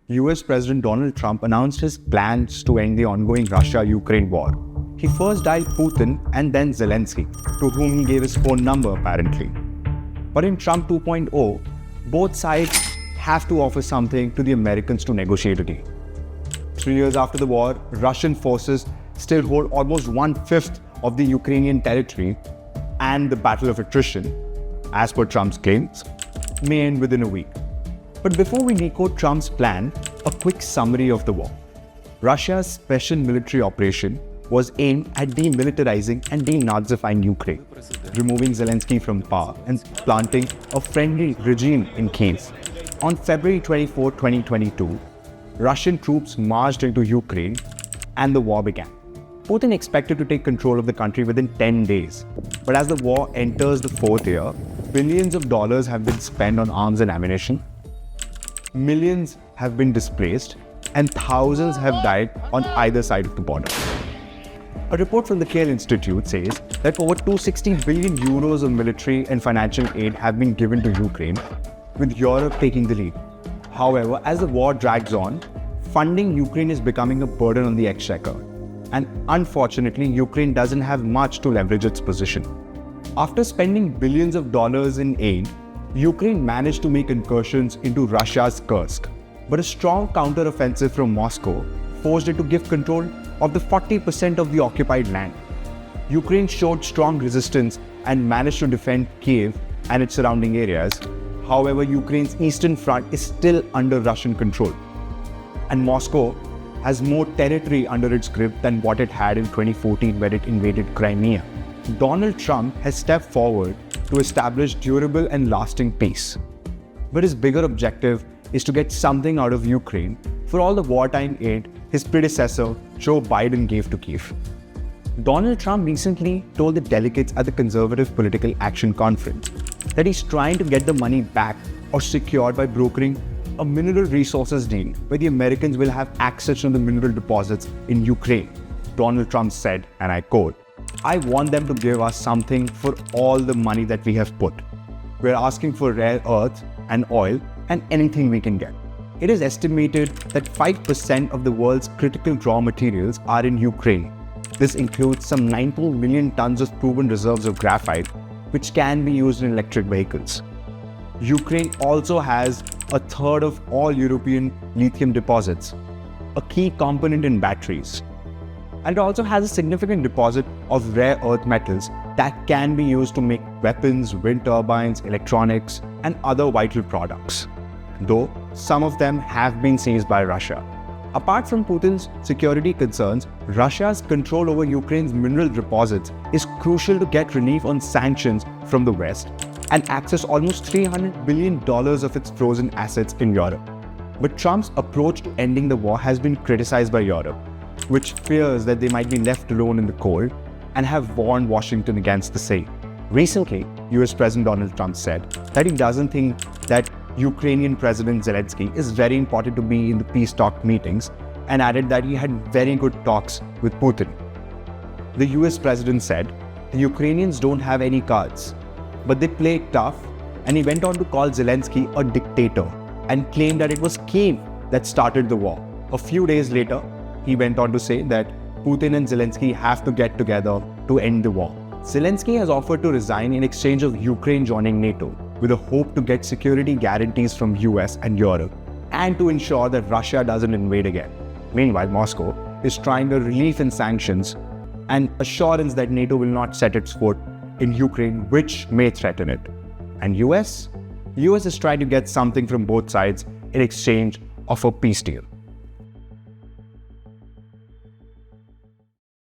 US President Donald Trump announced his plans to end the ongoing Russia-Ukraine war. He first dialed Putin and then Zelensky, to whom he gave his phone number apparently. But in Trump 2.0, both sides have to offer something to the Americans to negotiate a deal. 3 years after the war, Russian forces still hold almost 1/5 of the Ukrainian territory, and the battle of attrition, as per Trump's claims, may end within a week. But before we decode Trump's plan, a quick summary of the war. Russia's special military operation was aimed at demilitarizing and denazifying Ukraine, removing Zelensky from power and planting a friendly regime in Kiev. On February 24, 2022, Russian troops marched into Ukraine and the war began. Putin expected to take control of the country within 10 days. But as the war enters the fourth year, billions of dollars have been spent on arms and ammunition, millions have been displaced, and thousands have died on either side of the border. A report from the Kiel Institute says that over 260 billion euros of military and financial aid have been given to Ukraine, with Europe taking the lead. However, as the war drags on, funding Ukraine is becoming a burden on the exchequer. And unfortunately, Ukraine doesn't have much to leverage its position. After spending billions of dollars in aid, Ukraine managed to make incursions into Russia's Kursk. But a strong counter-offensive from Moscow forced it to give control of the 40% of the occupied land. Ukraine showed strong resistance and managed to defend Kiev and its surrounding areas. However, Ukraine's eastern front is still under Russian control. And Moscow has more territory under its grip than what it had in 2014 when it invaded Crimea. Donald Trump has stepped forward to establish durable and lasting peace. But his bigger objective is to get something out of Ukraine for all the wartime aid his predecessor, Joe Biden, gave to Kiev. Donald Trump recently told the delegates at the Conservative Political Action Conference that he's trying to get the money back or secured by brokering a mineral resources deal where the Americans will have access to the mineral deposits in Ukraine. Donald Trump said, and I quote, "I want them to give us something for all the money that we have put. We're asking for rare earth and oil and anything we can get." It is estimated that 5% of the world's critical raw materials are in Ukraine. This includes some 19 million tons of proven reserves of graphite, which can be used in electric vehicles. Ukraine also has a third of all European lithium deposits, a key component in batteries. And it also has a significant deposit of rare earth metals that can be used to make weapons, wind turbines, electronics, and other vital products, though some of them have been seized by Russia. Apart from Putin's security concerns, Russia's control over Ukraine's mineral deposits is crucial to get relief on sanctions from the West and access almost $300 billion of its frozen assets in Europe. But Trump's approach to ending the war has been criticized by Europe, which fears that they might be left alone in the cold and have warned Washington against the same. Recently, US President Donald Trump said that he doesn't think that Ukrainian President Zelensky is very important to be in the peace talk meetings, and added that he had very good talks with Putin. The US President said, "The Ukrainians don't have any cards, but they play tough," and he went on to call Zelensky a dictator and claimed that it was Kiev that started the war. A few days later, he went on to say that Putin and Zelensky have to get together to end the war. Zelensky has offered to resign in exchange of Ukraine joining NATO, with a hope to get security guarantees from US and Europe, and to ensure that Russia doesn't invade again. Meanwhile, Moscow is trying a relief in sanctions and assurance that NATO will not set its foot in Ukraine, which may threaten it. And US is trying to get something from both sides in exchange of a peace deal.